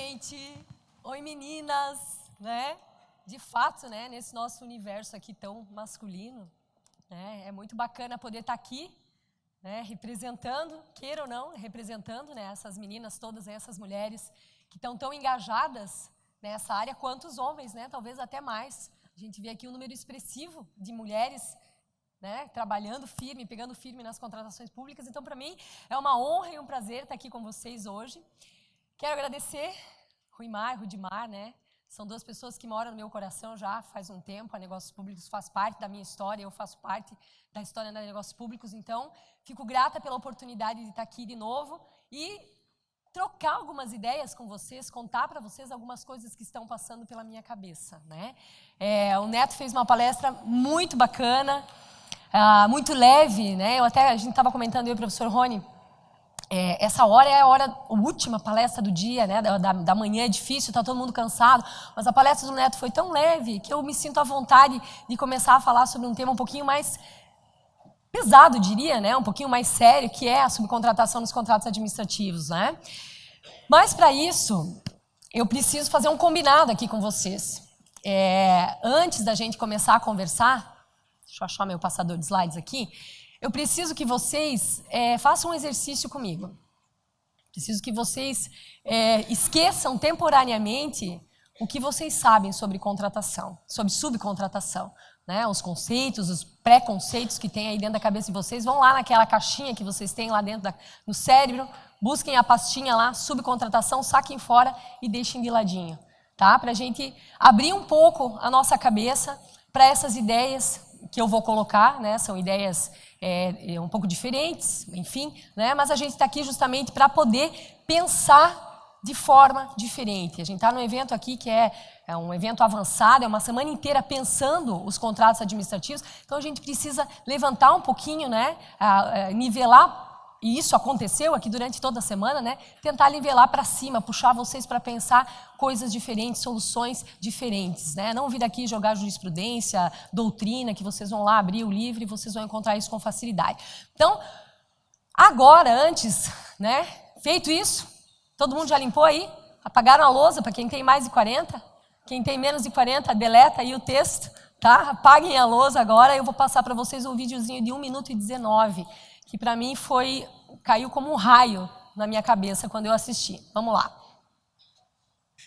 gente! Oi, meninas! Né? De fato, né, nesse nosso universo aqui tão masculino, né, é muito bacana poder estar aqui, né, representando, queira ou não, representando, né, essas meninas todas, essas mulheres que estão tão engajadas nessa área quanto os homens, né, talvez até mais. A gente vê aqui um número expressivo de mulheres, né, trabalhando firme, pegando firme nas contratações públicas. Então, para mim, é uma honra e um prazer estar aqui com vocês hoje. Quero agradecer Rudimar, né? São duas pessoas que moram no meu coração já faz um tempo. A Negócios Públicos faz parte da minha história, eu faço parte da história da Negócios Públicos. Então, fico grata pela oportunidade de estar aqui de novo e trocar algumas ideias com vocês, contar para vocês algumas coisas que estão passando pela minha cabeça, né? O Neto fez uma palestra muito bacana, muito leve, né? A gente estava comentando, eu e o professor Rony, essa hora é a última palestra do dia, né? Da manhã é difícil, está todo mundo cansado, mas a palestra do Neto foi tão leve que eu me sinto à vontade de começar a falar sobre um tema um pouquinho mais pesado, diria, né? Um pouquinho mais sério, que é a subcontratação nos contratos administrativos, né? Mas para isso, eu preciso fazer um combinado aqui com vocês. Antes da gente começar a conversar, deixa eu achar meu passador de slides aqui, eu preciso que vocês façam um exercício comigo. Preciso que vocês esqueçam temporariamente o que vocês sabem sobre contratação, sobre subcontratação, né? Os conceitos, os preconceitos que tem aí dentro da cabeça de vocês. Vão lá naquela caixinha que vocês têm lá dentro no cérebro, busquem a pastinha lá, subcontratação, saquem fora e deixem de ladinho, tá? Para a gente abrir um pouco a nossa cabeça para essas ideias que eu vou colocar, né? São ideias um pouco diferentes, enfim, né? Mas a gente está aqui justamente para poder pensar de forma diferente. A gente está num evento aqui que é um evento avançado, é uma semana inteira pensando os contratos administrativos, então a gente precisa levantar um pouquinho, né? Nivelar. E isso aconteceu aqui durante toda a semana, né? Tentar nivelar para cima, puxar vocês para pensar coisas diferentes, soluções diferentes, né? Não vir aqui jogar jurisprudência, doutrina, que vocês vão lá abrir o livro e vocês vão encontrar isso com facilidade. Então, agora, antes, né? Feito isso, todo mundo já limpou aí? Apagaram a lousa para quem tem mais de 40? Quem tem menos de 40, deleta aí o texto, tá? Apaguem a lousa agora. Eu vou passar para vocês um videozinho de 1 minuto e 19, que para mim caiu como um raio na minha cabeça quando eu assisti. Vamos lá.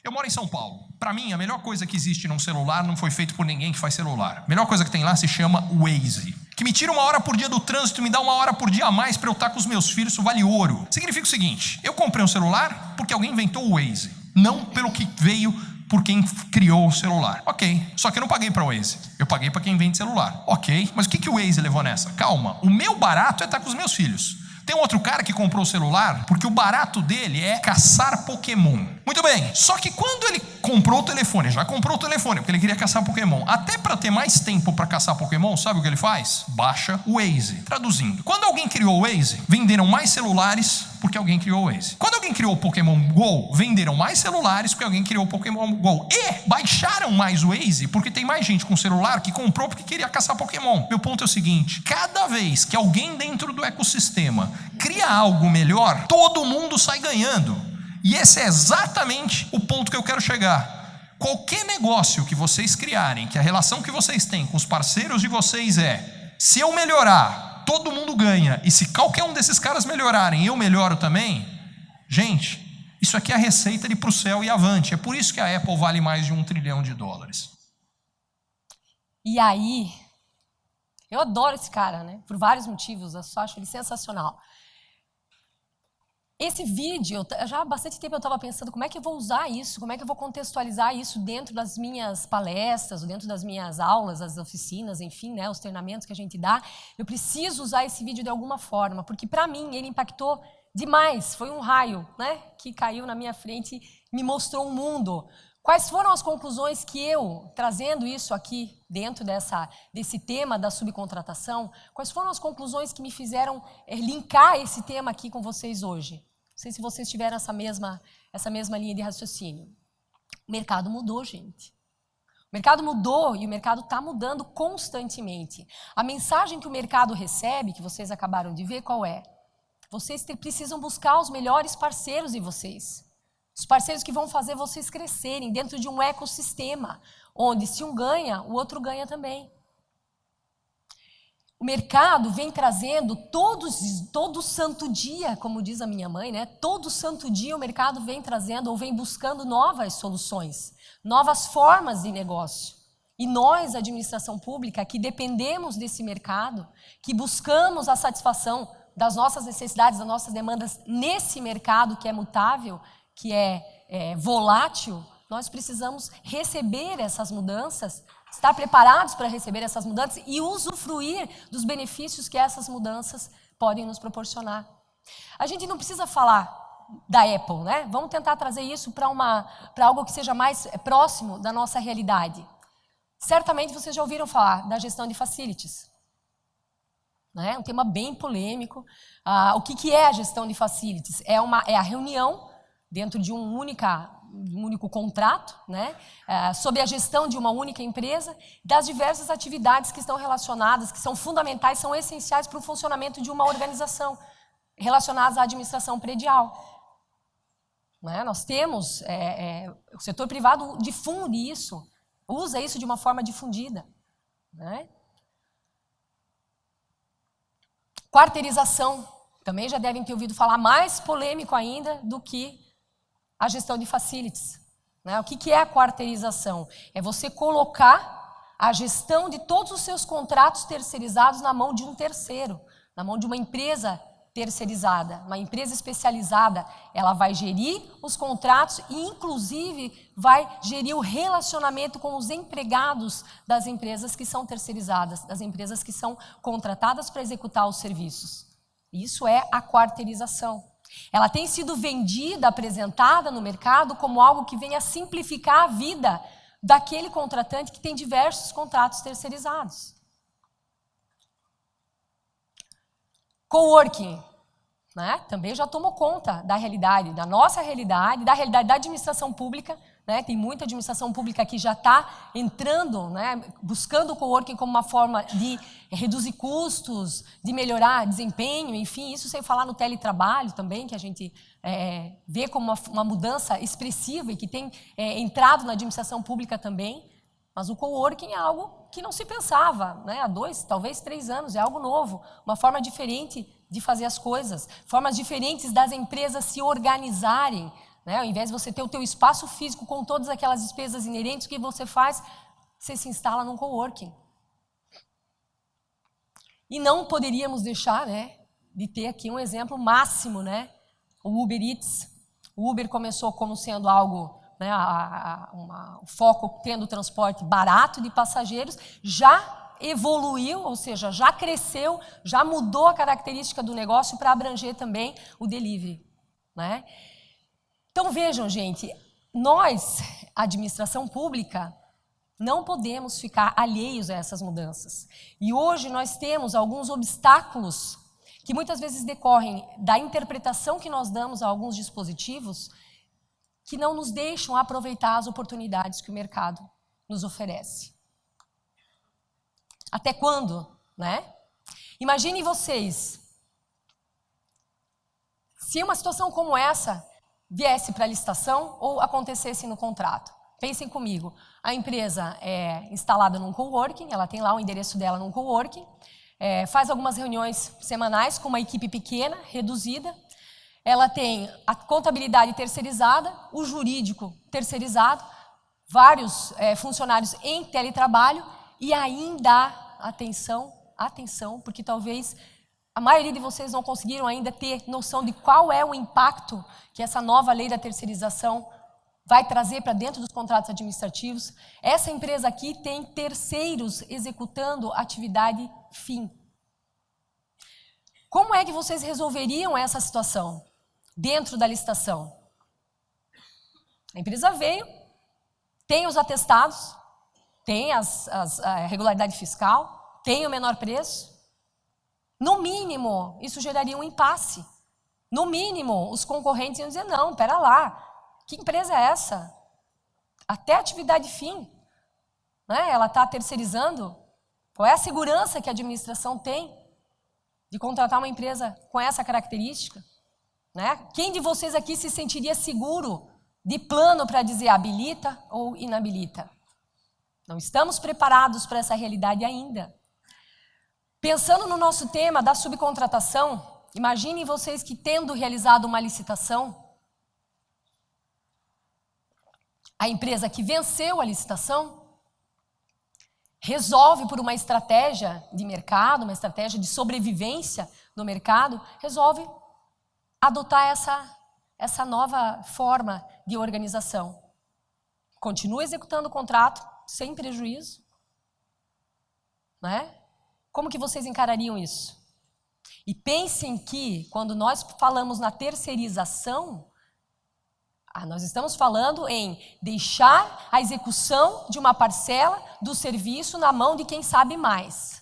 Eu moro em São Paulo. Para mim, a melhor coisa que existe num celular não foi feito por ninguém que faz celular. A melhor coisa que tem lá se chama Waze, que me tira 1 hora por dia do trânsito, me dá 1 hora por dia a mais para eu estar com os meus filhos, isso vale ouro. Significa o seguinte, eu comprei um celular porque alguém inventou o Waze, não pelo que veio por quem criou o celular. Ok, só que eu não paguei para o Waze, eu paguei para quem vende celular. Ok, mas o que o Waze levou nessa? Calma, o meu barato é estar com os meus filhos. Tem um outro cara que comprou o celular porque o barato dele é caçar Pokémon. Muito bem, só que quando ele comprou o telefone, já comprou o telefone porque ele queria caçar Pokémon, até para ter mais tempo para caçar Pokémon, sabe o que ele faz? Baixa o Waze. Traduzindo, quando alguém criou o Waze, venderam mais celulares porque alguém criou o Waze. Quando alguém criou o Pokémon GO, venderam mais celulares porque alguém criou o Pokémon GO. E baixaram mais o Waze porque tem mais gente com celular que comprou porque queria caçar Pokémon. Meu ponto é o seguinte, cada vez que alguém dentro do ecossistema cria algo melhor, todo mundo sai ganhando. E esse é exatamente o ponto que eu quero chegar. Qualquer negócio que vocês criarem, que a relação que vocês têm com os parceiros de vocês se eu melhorar, todo mundo ganha, e se qualquer um desses caras melhorarem, eu melhoro também, gente, isso aqui é a receita de ir para o céu e avante. É por isso que a Apple vale mais de $1 trilhão. E aí, eu adoro esse cara, né? Por vários motivos, eu só acho ele sensacional. Esse vídeo, já há bastante tempo eu estava pensando como é que eu vou usar isso, como é que eu vou contextualizar isso dentro das minhas palestras, dentro das minhas aulas, as oficinas, enfim, né, os treinamentos que a gente dá. Eu preciso usar esse vídeo de alguma forma, porque para mim ele impactou demais. Foi um raio, né, que caiu na minha frente e me mostrou um mundo. Quais foram as conclusões que eu, trazendo isso aqui dentro desse tema da subcontratação, quais foram as conclusões que me fizeram linkar esse tema aqui com vocês hoje? Não sei se vocês tiveram essa mesma linha de raciocínio. O mercado mudou, gente. O mercado mudou e o mercado está mudando constantemente. A mensagem que o mercado recebe, que vocês acabaram de ver, qual é? Vocês precisam buscar os melhores parceiros de vocês. Os parceiros que vão fazer vocês crescerem dentro de um ecossistema, onde se um ganha, o outro ganha também. O mercado vem trazendo todo santo dia, como diz a minha mãe, né? Todo santo dia o mercado vem trazendo ou vem buscando novas soluções, novas formas de negócio. E nós, administração pública, que dependemos desse mercado, que buscamos a satisfação das nossas necessidades, das nossas demandas nesse mercado que é mutável, que é volátil, nós precisamos receber essas mudanças, estar preparados para receber essas mudanças e usufruir dos benefícios que essas mudanças podem nos proporcionar. A gente não precisa falar da Apple, né? Vamos tentar trazer isso para algo que seja mais próximo da nossa realidade. Certamente vocês já ouviram falar da gestão de facilities. É um tema bem polêmico. O que é a gestão de facilities? É a reunião dentro de um único contrato, né, sobre a gestão de uma única empresa, das diversas atividades que estão relacionadas, que são fundamentais, são essenciais para o funcionamento de uma organização, relacionadas à administração predial. Né? Nós temos, o setor privado difunde isso, usa isso de uma forma difundida. Né? Quarteirização, também já devem ter ouvido falar, mais polêmico ainda do que a gestão de facilities. Né? O que é a quarteirização? É você colocar a gestão de todos os seus contratos terceirizados na mão de um terceiro, na mão de uma empresa terceirizada, uma empresa especializada. Ela vai gerir os contratos e, inclusive, vai gerir o relacionamento com os empregados das empresas que são terceirizadas, das empresas que são contratadas para executar os serviços. Isso é a quarteirização. Ela tem sido vendida, apresentada no mercado como algo que vem a simplificar a vida daquele contratante que tem diversos contratos terceirizados. Coworking, né? Também já tomou conta da realidade, da nossa realidade, da realidade da administração pública. Né? Tem muita administração pública que já está entrando, né? Buscando o coworking como uma forma de reduzir custos, de melhorar desempenho, enfim, isso sem falar no teletrabalho também, que a gente vê como uma mudança expressiva e que tem entrado na administração pública também. Mas o coworking é algo que não se pensava, né? Há 2, talvez 3 anos, é algo novo, uma forma diferente de fazer as coisas, formas diferentes das empresas se organizarem. Né? Ao invés de você ter o teu espaço físico com todas aquelas despesas inerentes, o que você faz? Você se instala num coworking. E não poderíamos deixar, né, de ter aqui um exemplo máximo, né? O Uber Eats. O Uber começou como sendo algo, né, o foco tendo transporte barato de passageiros, já evoluiu, ou seja, já cresceu, já mudou a característica do negócio para abranger também o delivery. Né? Então vejam, gente, nós, administração pública, não podemos ficar alheios a essas mudanças. E hoje nós temos alguns obstáculos que muitas vezes decorrem da interpretação que nós damos a alguns dispositivos que não nos deixam aproveitar as oportunidades que o mercado nos oferece. Até quando, né? Imaginem vocês, se uma situação como essa viesse para a licitação ou acontecesse no contrato. Pensem comigo, a empresa é instalada num coworking, ela tem lá o endereço dela num coworking, faz algumas reuniões semanais com uma equipe pequena, reduzida, ela tem a contabilidade terceirizada, o jurídico terceirizado, vários funcionários em teletrabalho e ainda, atenção, porque talvez a maioria de vocês não conseguiram ainda ter noção de qual é o impacto que essa nova lei da terceirização vai trazer para dentro dos contratos administrativos. Essa empresa aqui tem terceiros executando atividade fim. Como é que vocês resolveriam essa situação dentro da licitação? A empresa veio, tem os atestados, tem a regularidade fiscal, tem o menor preço. No mínimo, isso geraria um impasse. No mínimo, os concorrentes iam dizer, não, pera lá, que empresa é essa? Até atividade fim, né? Ela está terceirizando? Qual é a segurança que a administração tem de contratar uma empresa com essa característica? Né? Quem de vocês aqui se sentiria seguro de plano para dizer habilita ou inabilita. Não estamos preparados para essa realidade ainda. Pensando no nosso tema da subcontratação, imaginem vocês que, tendo realizado uma licitação, a empresa que venceu a licitação resolve, por uma estratégia de mercado, uma estratégia de sobrevivência no mercado, resolve adotar essa nova forma de organização. Continua executando o contrato sem prejuízo, né? Como que vocês encarariam isso? E pensem que, quando nós falamos na terceirização, nós estamos falando em deixar a execução de uma parcela do serviço na mão de quem sabe mais.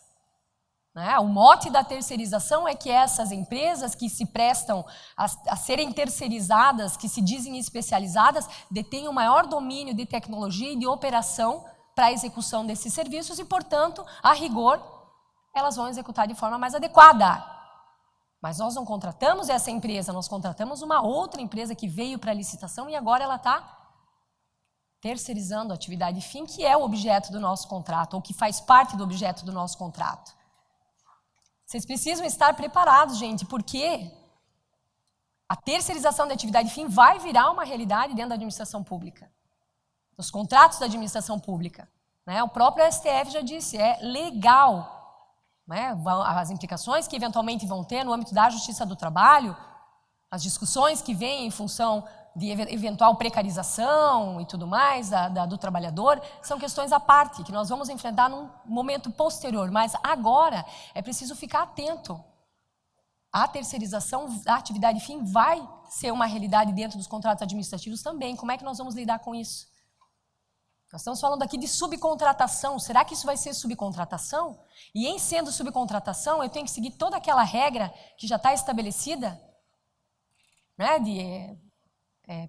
Né? O mote da terceirização é que essas empresas que se prestam a serem terceirizadas, que se dizem especializadas, detenham maior domínio de tecnologia e de operação para a execução desses serviços e, portanto, a rigor, elas vão executar de forma mais adequada. Mas nós não contratamos essa empresa, nós contratamos uma outra empresa que veio para a licitação e agora ela está terceirizando a atividade fim, que é o objeto do nosso contrato, ou que faz parte do objeto do nosso contrato. Vocês precisam estar preparados, gente, porque a terceirização da atividade fim vai virar uma realidade dentro da administração pública, nos contratos da administração pública. Né? O próprio STF já disse, é legal. Né, as implicações que eventualmente vão ter no âmbito da justiça do trabalho, as discussões que vêm em função de eventual precarização e tudo mais do trabalhador, são questões à parte, que nós vamos enfrentar num momento posterior. Mas agora é preciso ficar atento. A terceirização da atividade fim vai ser uma realidade dentro dos contratos administrativos também. Como é que nós vamos lidar com isso? Nós estamos falando aqui de subcontratação. Será que isso vai ser subcontratação? E em sendo subcontratação, eu tenho que seguir toda aquela regra que já está estabelecida, né,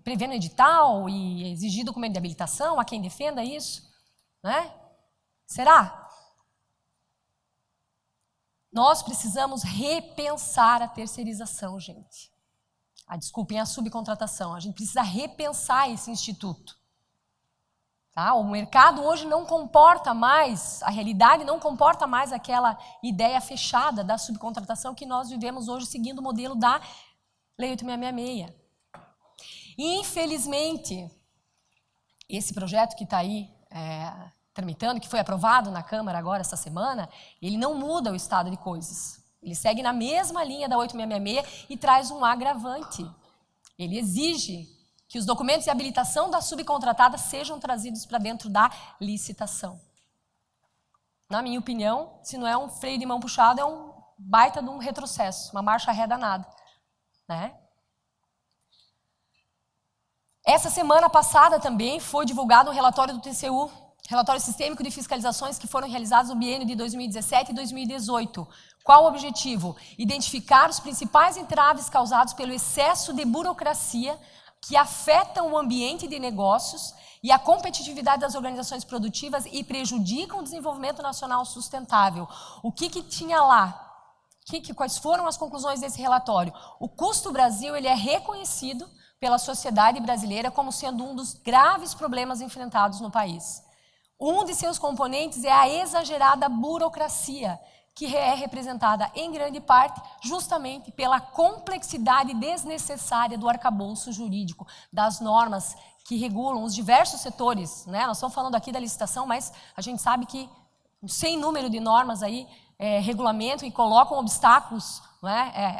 prevendo edital e exigir documento de habilitação a quem defenda isso? Né? Será? Nós precisamos repensar a terceirização, gente. Desculpem, a subcontratação. A gente precisa repensar esse instituto. Tá? O mercado hoje não comporta mais, a realidade não comporta mais aquela ideia fechada da subcontratação que nós vivemos hoje seguindo o modelo da Lei 8666. E, infelizmente, esse projeto que está aí tramitando, que foi aprovado na Câmara agora essa semana, ele não muda o estado de coisas. Ele segue na mesma linha da 8666 e traz um agravante. Ele exige que os documentos de habilitação da subcontratada sejam trazidos para dentro da licitação. Na minha opinião, se não é um freio de mão puxado, é um baita de um retrocesso, uma marcha ré danada. Né? Essa semana passada também foi divulgado um relatório do TCU, relatório sistêmico de fiscalizações que foram realizados no biênio de 2017 e 2018. Qual o objetivo? Identificar os principais entraves causados pelo excesso de burocracia que afetam o ambiente de negócios e a competitividade das organizações produtivas e prejudicam o desenvolvimento nacional sustentável. O que tinha lá? Quais foram as conclusões desse relatório? O custo Brasil ele é reconhecido pela sociedade brasileira como sendo um dos graves problemas enfrentados no país. Um de seus componentes é a exagerada burocracia, que é representada em grande parte justamente pela complexidade desnecessária do arcabouço jurídico, das normas que regulam os diversos setores. Né? Nós estamos falando aqui da licitação, mas a gente sabe que um sem número de normas aí regulamentam e colocam obstáculos, né,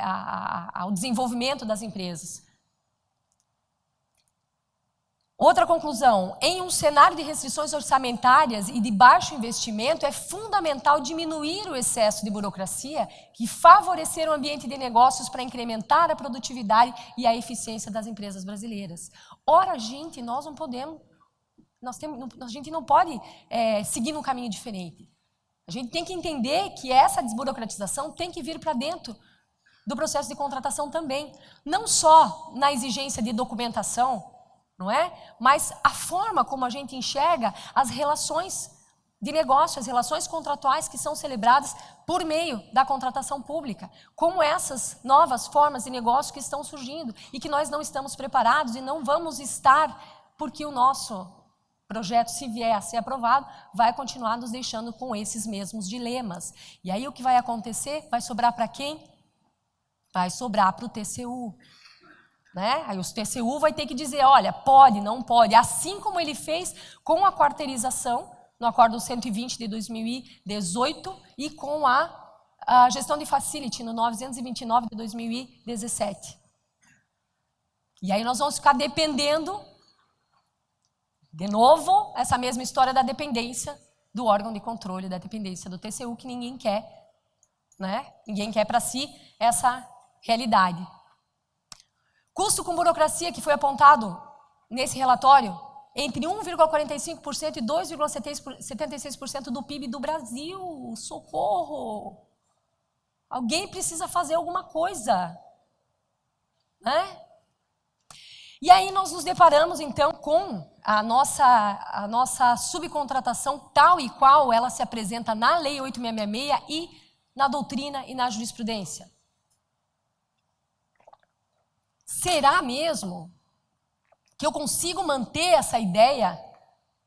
ao desenvolvimento das empresas. Outra conclusão, em um cenário de restrições orçamentárias e de baixo investimento, é fundamental diminuir o excesso de burocracia e favorecer o ambiente de negócios para incrementar a produtividade e a eficiência das empresas brasileiras. Ora, gente, nós não podemos, a gente não pode seguir num caminho diferente. A gente tem que entender que essa desburocratização tem que vir para dentro do processo de contratação também. Não só na exigência de documentação, não é? Mas a forma como a gente enxerga as relações de negócio, as relações contratuais que são celebradas por meio da contratação pública, como essas novas formas de negócio que estão surgindo e que nós não estamos preparados e não vamos estar, porque o nosso projeto, se vier a ser aprovado, vai continuar nos deixando com esses mesmos dilemas. E aí o que vai acontecer? Vai sobrar para quem? Vai sobrar para o TCU. Né? Aí o TCU vai ter que dizer, olha, pode, não pode, assim como ele fez com a quarteirização, no Acordo 120 de 2018 e com a gestão de facility no 929 de 2017. E aí nós vamos ficar dependendo, de novo, essa mesma história da dependência do órgão de controle, da dependência do TCU, que ninguém quer, né? Ninguém quer para si essa realidade. Custo com burocracia que foi apontado nesse relatório, entre 1,45% e 2,76% do PIB do Brasil. Socorro! Alguém precisa fazer alguma coisa, né? E aí nós nos deparamos, então, com a nossa subcontratação tal e qual ela se apresenta na Lei 8666 e na doutrina e na jurisprudência. Será mesmo que eu consigo manter essa ideia,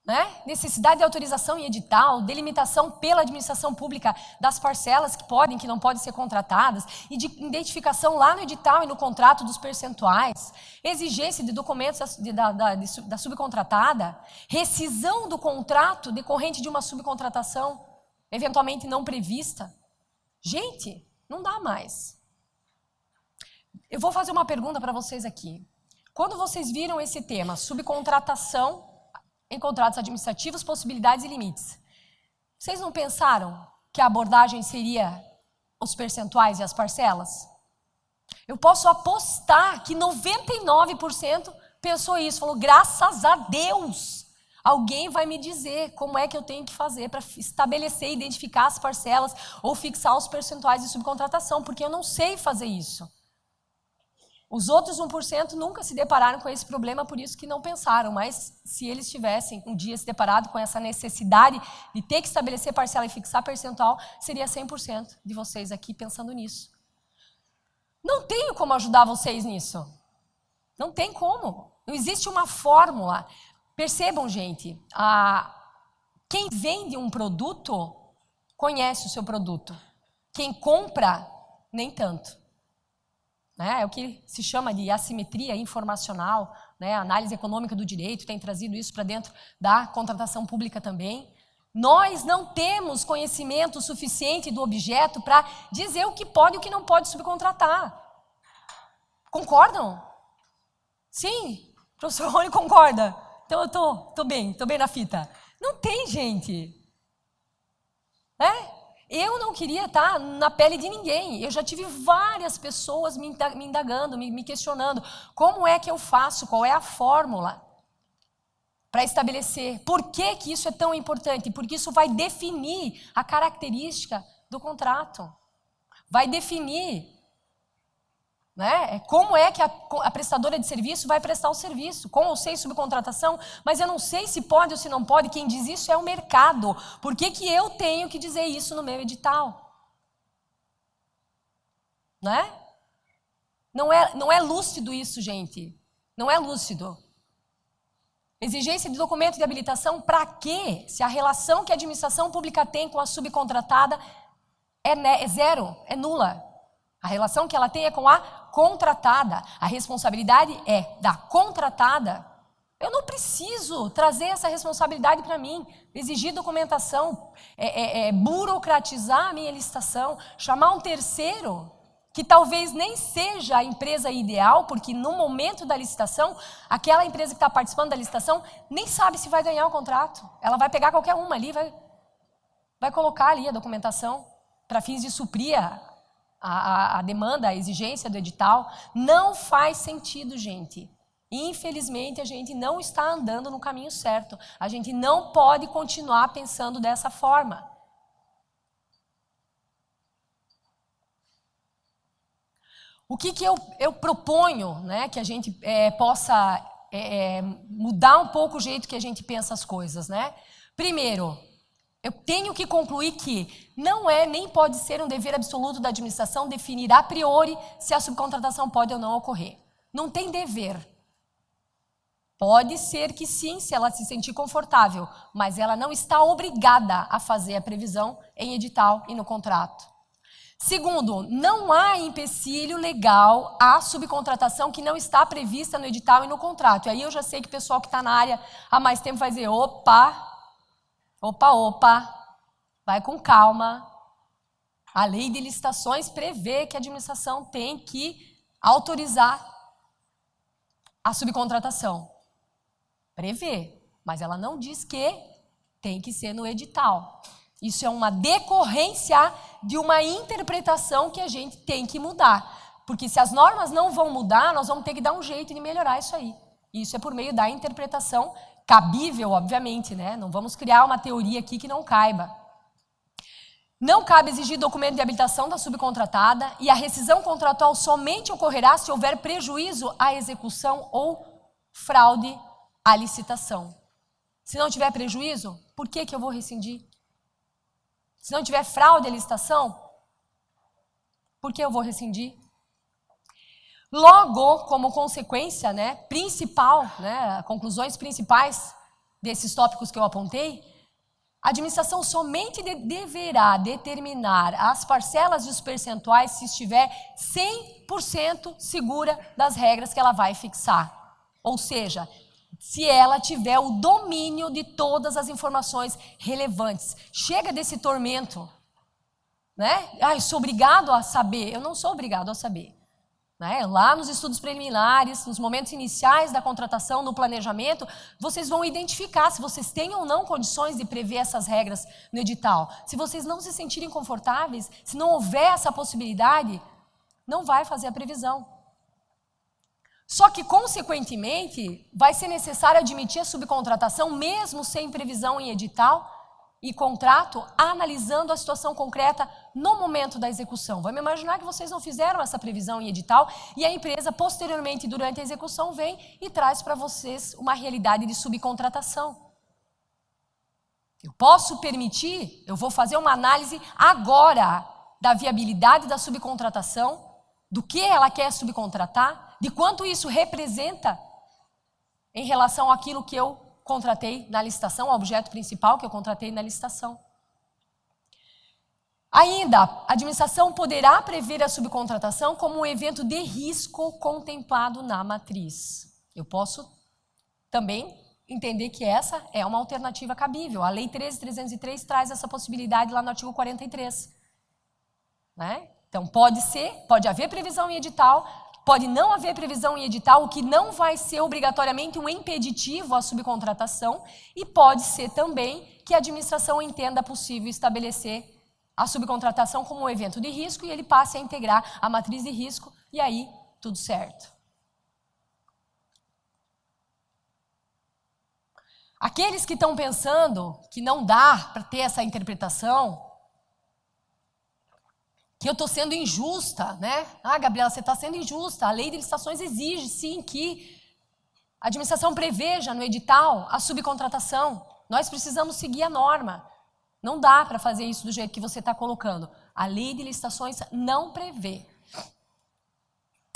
né? Necessidade de autorização em edital, delimitação pela administração pública das parcelas que podem, que não podem ser contratadas, e de identificação lá no edital e no contrato dos percentuais, exigência de documentos da subcontratada, rescisão do contrato decorrente de uma subcontratação eventualmente não prevista. Gente, não dá mais. Eu vou fazer uma pergunta para vocês aqui. Quando vocês viram esse tema, subcontratação em contratos administrativos, possibilidades e limites, vocês não pensaram que a abordagem seria os percentuais e as parcelas? Eu posso apostar que 99% pensou isso, falou, graças a Deus, alguém vai me dizer como é que eu tenho que fazer para estabelecer, identificar as parcelas ou fixar os percentuais de subcontratação, porque eu não sei fazer isso. Os outros 1% nunca se depararam com esse problema, por isso que não pensaram, mas se eles tivessem um dia se deparado com essa necessidade de ter que estabelecer parcela e fixar percentual, seria 100% de vocês aqui pensando nisso. Não tenho como ajudar vocês nisso. Não tem como. Não existe uma fórmula. Percebam, gente, quem vende um produto conhece o seu produto. Quem compra, nem tanto. Né? É o que se chama de assimetria informacional, né? A análise econômica do direito tem trazido isso para dentro da contratação pública também. Nós não temos conhecimento suficiente do objeto para dizer o que pode e o que não pode subcontratar. Concordam? Sim, o professor Rony concorda. Então eu tô bem na fita. Não tem, gente. Eu não queria estar na pele de ninguém. Eu já tive várias pessoas me indagando, me questionando. Como é que eu faço? Qual é a fórmula para estabelecer? Por que que isso é tão importante? Porque isso vai definir a característica do contrato. Vai definir, né, como é que a prestadora de serviço vai prestar o serviço, com ou sem subcontratação, mas eu não sei se pode ou se não pode, quem diz isso é o mercado. Por que que eu tenho que dizer isso no meu edital? Né? Não é lúcido isso, gente. Não é lúcido. Exigência de documento de habilitação para quê? Se a relação que a administração pública tem com a subcontratada é zero, é nula. A relação que ela tem é com a contratada. A responsabilidade é da contratada. Eu não preciso trazer essa responsabilidade para mim, exigir documentação, burocratizar a minha licitação, chamar um terceiro, que talvez nem seja a empresa ideal, porque no momento da licitação, aquela empresa que está participando da licitação nem sabe se vai ganhar o contrato. Ela vai pegar qualquer uma ali, vai colocar ali a documentação para fins de suprir a demanda, a exigência do edital. Não faz sentido, gente. Infelizmente, a gente não está andando no caminho certo. A gente não pode continuar pensando dessa forma. O que eu proponho, né, que a gente possa mudar um pouco o jeito que a gente pensa as coisas, né? Primeiro, eu tenho que concluir que não é nem pode ser um dever absoluto da administração definir a priori se a subcontratação pode ou não ocorrer. Não tem dever. Pode ser que sim, se ela se sentir confortável, mas ela não está obrigada a fazer a previsão em edital e no contrato. Segundo, não há empecilho legal à subcontratação que não está prevista no edital e no contrato. E aí eu já sei que o pessoal que está na área há mais tempo vai dizer, opa, vai com calma. A lei de licitações prevê que a administração tem que autorizar a subcontratação. Prevê, mas ela não diz que tem que ser no edital. Isso é uma decorrência de uma interpretação que a gente tem que mudar. Porque se as normas não vão mudar, nós vamos ter que dar um jeito de melhorar isso aí. Isso é por meio da interpretação cabível, obviamente, né? Não vamos criar uma teoria aqui que não caiba. Não cabe exigir documento de habilitação da subcontratada e a rescisão contratual somente ocorrerá se houver prejuízo à execução ou fraude à licitação. Se não tiver prejuízo, por que eu vou rescindir? Se não tiver fraude à licitação, por que eu vou rescindir? Logo, como consequência, né, principal, né, conclusões principais desses tópicos que eu apontei, a administração somente deverá determinar as parcelas e os percentuais se estiver 100% segura das regras que ela vai fixar. Ou seja, se ela tiver o domínio de todas as informações relevantes. Chega desse tormento, né? Eu sou obrigado a saber. Eu não sou obrigado a saber. Né? Lá nos estudos preliminares, nos momentos iniciais da contratação, no planejamento, vocês vão identificar se vocês têm ou não condições de prever essas regras no edital. Se vocês não se sentirem confortáveis, se não houver essa possibilidade, não vai fazer a previsão. Só que, consequentemente, vai ser necessário admitir a subcontratação mesmo sem previsão em edital e contrato, analisando a situação concreta no momento da execução. Vamos imaginar que vocês não fizeram essa previsão em edital e a empresa, posteriormente, durante a execução, vem e traz para vocês uma realidade de subcontratação. Eu posso permitir, eu vou fazer uma análise agora da viabilidade da subcontratação, do que ela quer subcontratar, de quanto isso representa em relação àquilo que eu contratei na licitação, ao objeto principal que eu contratei na licitação. Ainda, a administração poderá prever a subcontratação como um evento de risco contemplado na matriz. Eu posso também entender que essa é uma alternativa cabível. A Lei 13.303 traz essa possibilidade lá no artigo 43. Né? Então, pode haver previsão em edital, pode não haver previsão em edital, o que não vai ser obrigatoriamente um impeditivo à subcontratação, e pode ser também que a administração entenda possível estabelecer a subcontratação como um evento de risco e ele passe a integrar a matriz de risco, e aí tudo certo. Aqueles que estão pensando que não dá para ter essa interpretação, que eu estou sendo injusta, né? Ah, Gabriela, você está sendo injusta. A lei de licitações exige, sim, que a administração preveja no edital a subcontratação. Nós precisamos seguir a norma. Não dá para fazer isso do jeito que você está colocando. A lei de licitações não prevê.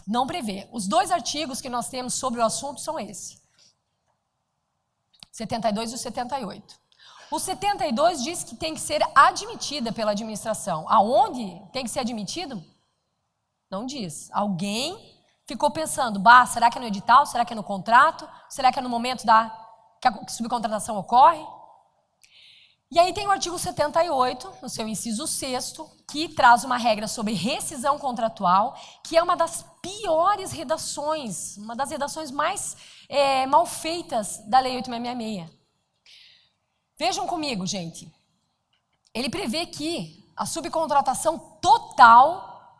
Não prevê. Os dois artigos que nós temos sobre o assunto são esses. 72 e o 78. O 72 diz que tem que ser admitida pela administração. Aonde tem que ser admitido? Não diz. Alguém ficou pensando, será que é no edital? Será que é no contrato? Será que é no momento que a subcontratação ocorre? E aí tem o artigo 78, no seu inciso 6º, que traz uma regra sobre rescisão contratual, que é uma das piores redações, uma das redações mais mal feitas da Lei 8666. Vejam comigo, gente. Ele prevê que a subcontratação total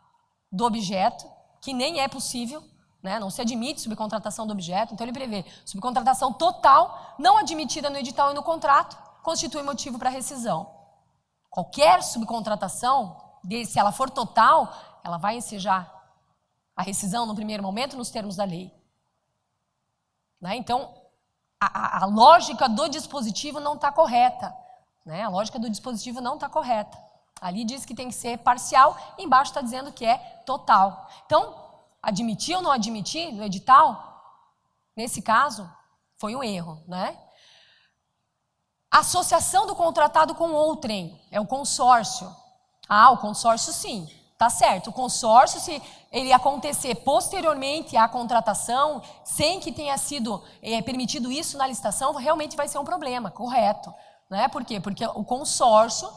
do objeto, que nem é possível, né? Não se admite subcontratação do objeto, então ele prevê subcontratação total, não admitida no edital e no contrato, constitui motivo para rescisão. Qualquer subcontratação, se ela for total, ela vai ensejar a rescisão no primeiro momento nos termos da lei. Né? Então, a lógica do dispositivo não está correta. né? A lógica do dispositivo não está correta. Ali diz que tem que ser parcial, e embaixo está dizendo que é total. Então, admitir ou não admitir no edital, nesse caso, foi um erro, né? Associação do contratado com outrem, é o consórcio. Ah, o consórcio sim, tá certo. O consórcio, se ele acontecer posteriormente à contratação, sem que tenha sido permitido isso na licitação, realmente vai ser um problema, correto. Né? Por quê? Porque o consórcio,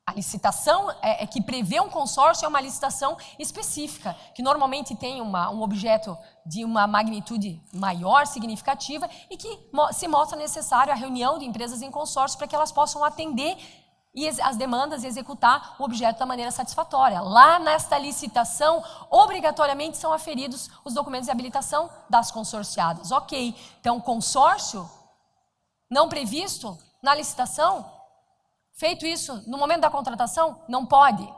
a licitação que prevê um consórcio é uma licitação específica, que normalmente tem um objeto de uma magnitude maior, significativa, e que se mostra necessário a reunião de empresas em consórcio para que elas possam atender as demandas e executar o objeto da maneira satisfatória. Lá nesta licitação, obrigatoriamente são aferidos os documentos de habilitação das consorciadas. Ok, então consórcio não previsto na licitação, feito isso no momento da contratação, não pode.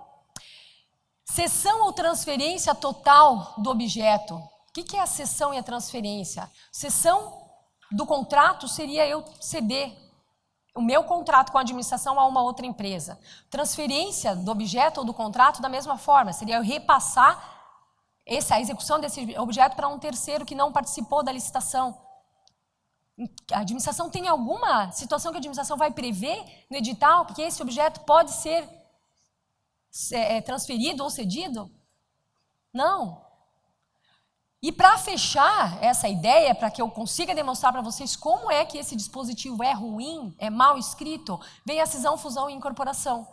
Cessão ou transferência total do objeto. O que é a cessão e a transferência? Cessão do contrato seria eu ceder o meu contrato com a administração a uma outra empresa. Transferência do objeto ou do contrato da mesma forma, seria eu repassar a execução desse objeto para um terceiro que não participou da licitação. A administração tem alguma situação que a administração vai prever no edital, porque esse objeto pode ser transferido ou cedido? Não. E para fechar essa ideia, para que eu consiga demonstrar para vocês como é que esse dispositivo é ruim, é mal escrito, vem a cisão, fusão e incorporação.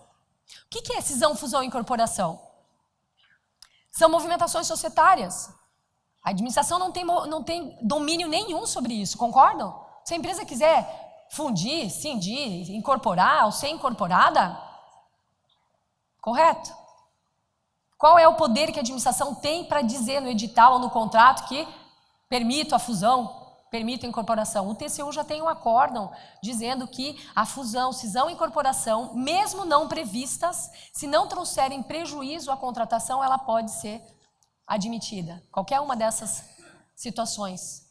O que é cisão, fusão e incorporação? São movimentações societárias. A administração não tem domínio nenhum sobre isso, concordam? Se a empresa quiser fundir, cindir, incorporar ou ser incorporada, correto? Qual é o poder que a administração tem para dizer no edital ou no contrato que permito a fusão, permito a incorporação? O TCU já tem um acórdão dizendo que a fusão, cisão e incorporação, mesmo não previstas, se não trouxerem prejuízo à contratação, ela pode ser admitida. Qualquer uma dessas situações.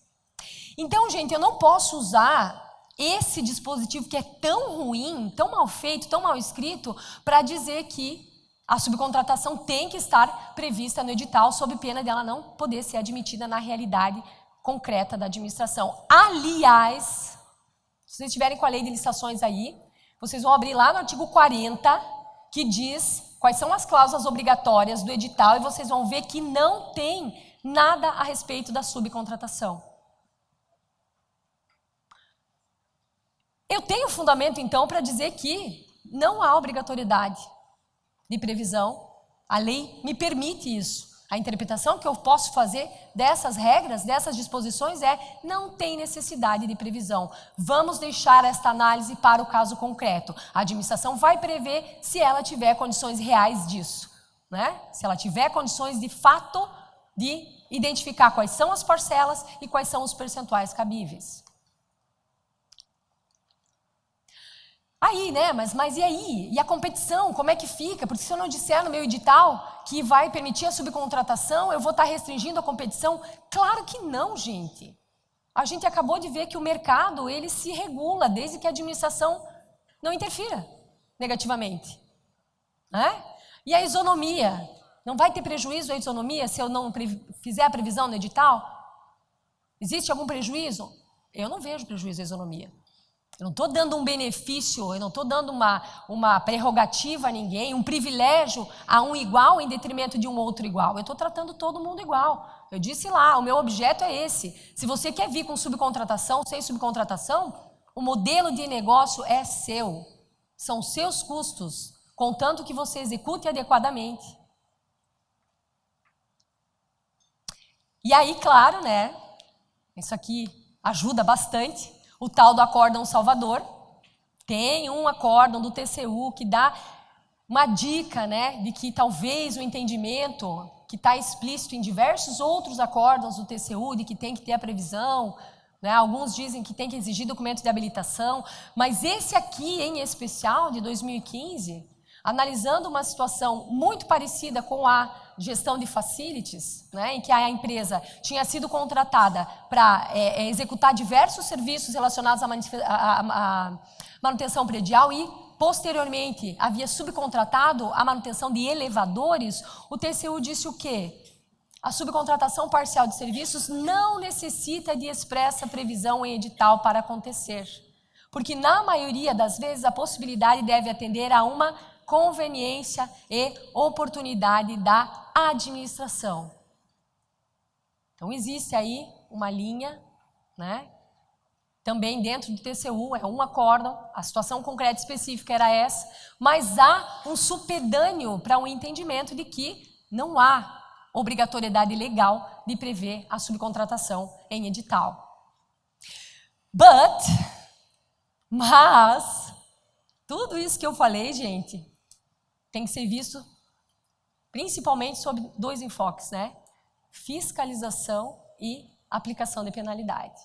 Então, gente, eu não posso usar esse dispositivo que é tão ruim, tão mal feito, tão mal escrito, para dizer que a subcontratação tem que estar prevista no edital, sob pena dela não poder ser admitida na realidade concreta da administração. Aliás, se vocês estiverem com a lei de licitações aí, vocês vão abrir lá no artigo 40, que diz quais são as cláusulas obrigatórias do edital, e vocês vão ver que não tem nada a respeito da subcontratação. Eu tenho fundamento, então, para dizer que não há obrigatoriedade de previsão. A lei me permite isso. A interpretação que eu posso fazer dessas regras, dessas disposições não tem necessidade de previsão. Vamos deixar esta análise para o caso concreto. A administração vai prever se ela tiver condições reais disso, né? Se ela tiver condições de fato de identificar quais são as parcelas e quais são os percentuais cabíveis. Aí, né, mas e aí? E a competição, como é que fica? Porque se eu não disser no meu edital que vai permitir a subcontratação, eu vou estar restringindo a competição? Claro que não, gente. A gente acabou de ver que o mercado, ele se regula desde que a administração não interfira negativamente. Né? E a isonomia? Não vai ter prejuízo a isonomia se eu não fizer a previsão no edital? Existe algum prejuízo? Eu não vejo prejuízo à isonomia. Eu não estou dando um benefício, eu não estou dando uma prerrogativa a ninguém, um privilégio a um igual em detrimento de um outro igual. Eu estou tratando todo mundo igual. Eu disse lá, o meu objeto é esse. Se você quer vir com subcontratação, sem subcontratação, o modelo de negócio é seu. São seus custos, contanto que você execute adequadamente. E aí, claro, né? Isso aqui ajuda bastante. O tal do Acórdão Salvador, tem um acórdão do TCU que dá uma dica, né, de que talvez o entendimento que está explícito em diversos outros acórdãos do TCU, de que tem que ter a previsão, né, alguns dizem que tem que exigir documento de habilitação, mas esse aqui, em especial, de 2015, analisando uma situação muito parecida com a gestão de facilities, né, em que a empresa tinha sido contratada para executar diversos serviços relacionados à manutenção predial e posteriormente havia subcontratado a manutenção de elevadores, o TCU disse o quê? A subcontratação parcial de serviços não necessita de expressa previsão em edital para acontecer, porque na maioria das vezes a possibilidade deve atender a uma conveniência e oportunidade da administração. Então existe aí uma linha, né? Também dentro do TCU, é um acórdão, a situação concreta específica era essa, mas há um supedâneo para um entendimento de que não há obrigatoriedade legal de prever a subcontratação em edital. Mas, tudo isso que eu falei, gente, tem que ser visto principalmente sob dois enfoques, né? Fiscalização e aplicação de penalidade.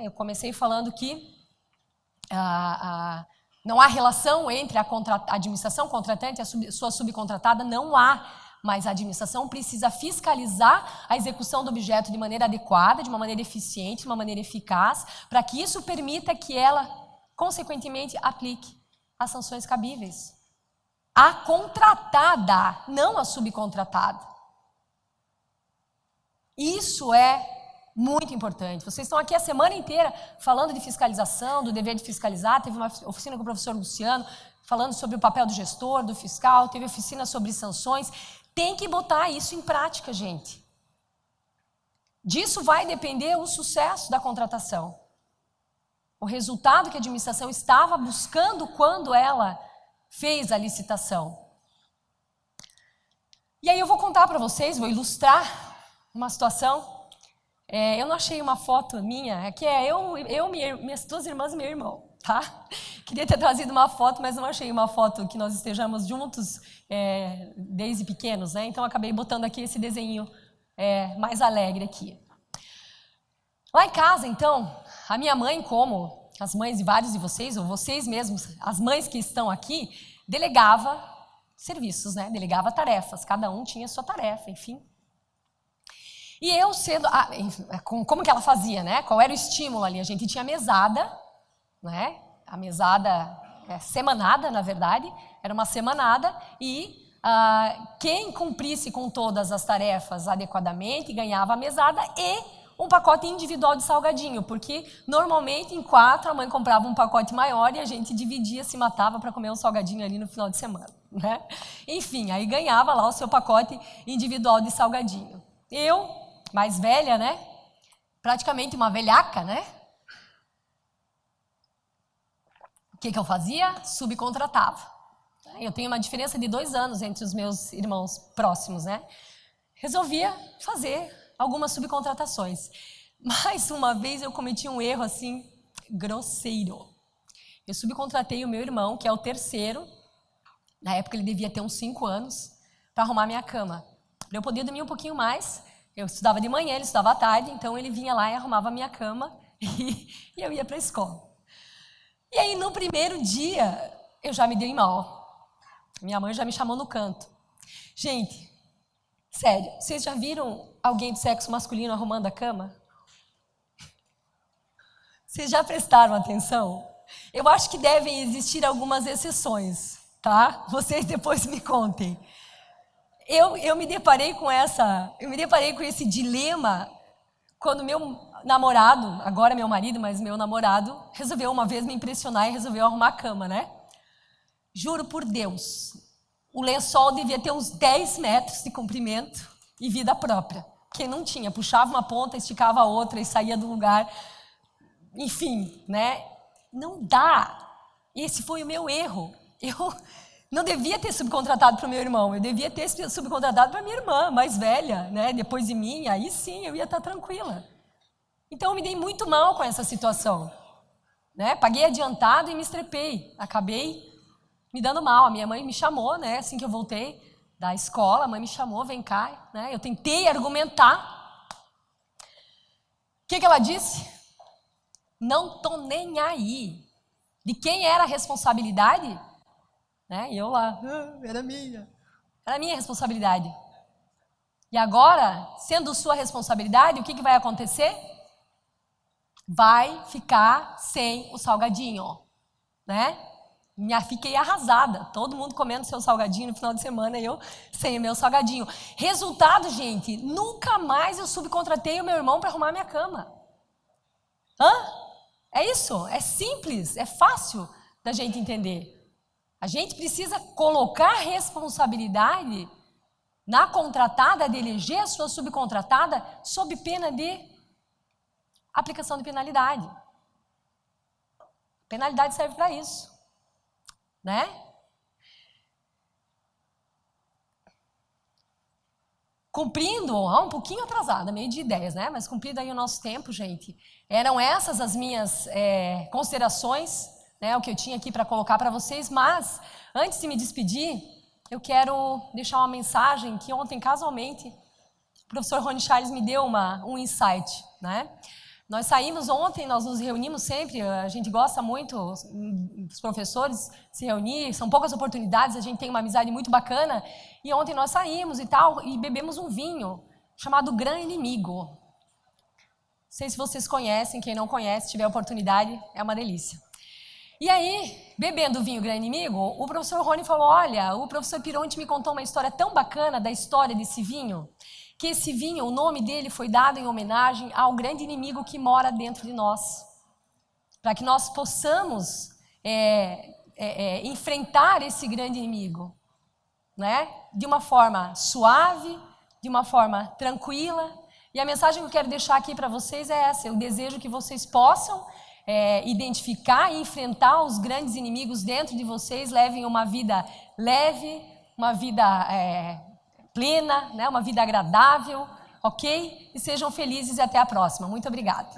Eu comecei falando que não há relação entre a administração contratante e a sua subcontratada, não há, mas a administração precisa fiscalizar a execução do objeto de maneira adequada, de uma maneira eficiente, de uma maneira eficaz, para que isso permita que ela, consequentemente, aplique as sanções cabíveis. A contratada, não a subcontratada. Isso é muito importante. Vocês estão aqui a semana inteira falando de fiscalização, do dever de fiscalizar. Teve uma oficina com o professor Luciano falando sobre o papel do gestor, do fiscal. Teve oficina sobre sanções. Tem que botar isso em prática, gente. Disso vai depender o sucesso da contratação. O resultado que a administração estava buscando quando ela fez a licitação. E aí eu vou contar para vocês, vou ilustrar uma situação. Eu não achei uma foto minha, que é minhas duas irmãs e meu irmão, tá? Queria ter trazido uma foto, mas não achei uma foto que nós estejamos juntos desde pequenos, né? Então acabei botando aqui esse desenho mais alegre aqui. Lá em casa, então, a minha mãe, como as mães de vários de vocês, ou vocês mesmos, as mães que estão aqui, delegava serviços, né? Delegava tarefas, cada um tinha sua tarefa, enfim. E eu sendo... como que ela fazia, né? Qual era o estímulo ali? A gente tinha mesada, né? A mesada semanada, na verdade. Era uma semanada e quem cumprisse com todas as tarefas adequadamente ganhava a mesada e um pacote individual de salgadinho, porque normalmente em 4 a mãe comprava um pacote maior e a gente dividia, se matava para comer um salgadinho ali no final de semana, né? Enfim, aí ganhava lá o seu pacote individual de salgadinho. Eu, mais velha, né? Praticamente uma velhaca, né? O que eu fazia? Subcontratava. Eu tenho uma diferença de 2 anos entre os meus irmãos próximos, né? Resolvia fazer algumas subcontratações. Mais uma vez eu cometi um erro assim grosseiro. Eu subcontratei o meu irmão, que é o terceiro. Na época ele devia ter uns 5 anos, para arrumar minha cama. Para eu poder dormir um pouquinho mais. Eu estudava de manhã, ele estudava à tarde, então ele vinha lá e arrumava a minha cama e eu ia para a escola. E aí, no primeiro dia, eu já me dei mal. Minha mãe já me chamou no canto. Gente, sério, vocês já viram alguém do sexo masculino arrumando a cama? Vocês já prestaram atenção? Eu acho que devem existir algumas exceções, tá? Vocês depois me contem. Eu me deparei com esse dilema quando meu namorado, agora meu marido, mas meu namorado, resolveu uma vez me impressionar e resolveu arrumar a cama, né? Juro por Deus, o lençol devia ter uns 10 metros de comprimento e vida própria. Quem não tinha, puxava uma ponta, esticava a outra e saía do lugar. Enfim, né? Não dá. Esse foi o meu erro. Eu não devia ter subcontratado para o meu irmão, eu devia ter subcontratado para a minha irmã, mais velha, né? Depois de mim, aí sim eu ia estar tranquila. Então eu me dei muito mal com essa situação, né? Paguei adiantado e me estrepei, acabei me dando mal. A minha mãe me chamou, né? Assim que eu voltei da escola, a mãe me chamou, vem cá, né? Eu tentei argumentar. O que ela disse? Não tô nem aí. De quem era a responsabilidade? Né? E eu lá, era minha responsabilidade. E agora, sendo sua responsabilidade, o que vai acontecer? Vai ficar sem o salgadinho, né? Fiquei arrasada. Todo mundo comendo seu salgadinho no final de semana e eu sem o meu salgadinho. Resultado, gente, nunca mais eu subcontratei o meu irmão para arrumar minha cama. É isso? É simples, é fácil da gente entender. A gente precisa colocar responsabilidade na contratada, de eleger a sua subcontratada sob pena de aplicação de penalidade. Penalidade serve para isso, né? Cumprindo, um pouquinho atrasada, meio de ideias, né? Mas cumprido aí o nosso tempo, gente. Eram essas as minhas considerações, né? O que eu tinha aqui para colocar para vocês. Mas, antes de me despedir, eu quero deixar uma mensagem que ontem, casualmente, o professor Rony Charles me deu um insight, né? Nós saímos ontem, nós nos reunimos sempre, a gente gosta muito, os professores se reunir, são poucas oportunidades, a gente tem uma amizade muito bacana, e ontem nós saímos e tal, e bebemos um vinho chamado Gran Inimigo. Não sei se vocês conhecem, quem não conhece, se tiver oportunidade, é uma delícia. E aí, bebendo o vinho Gran Inimigo, o professor Rony falou, olha, o professor Pironte me contou uma história tão bacana da história desse vinho, que esse vinho, o nome dele foi dado em homenagem ao grande inimigo que mora dentro de nós. Para que nós possamos enfrentar esse grande inimigo, né? De uma forma suave, de uma forma tranquila. E a mensagem que eu quero deixar aqui para vocês é essa. Eu desejo que vocês possam identificar e enfrentar os grandes inimigos dentro de vocês, levem uma vida leve, uma vida plena, né? Uma vida agradável, ok? E sejam felizes e até a próxima. Muito obrigada.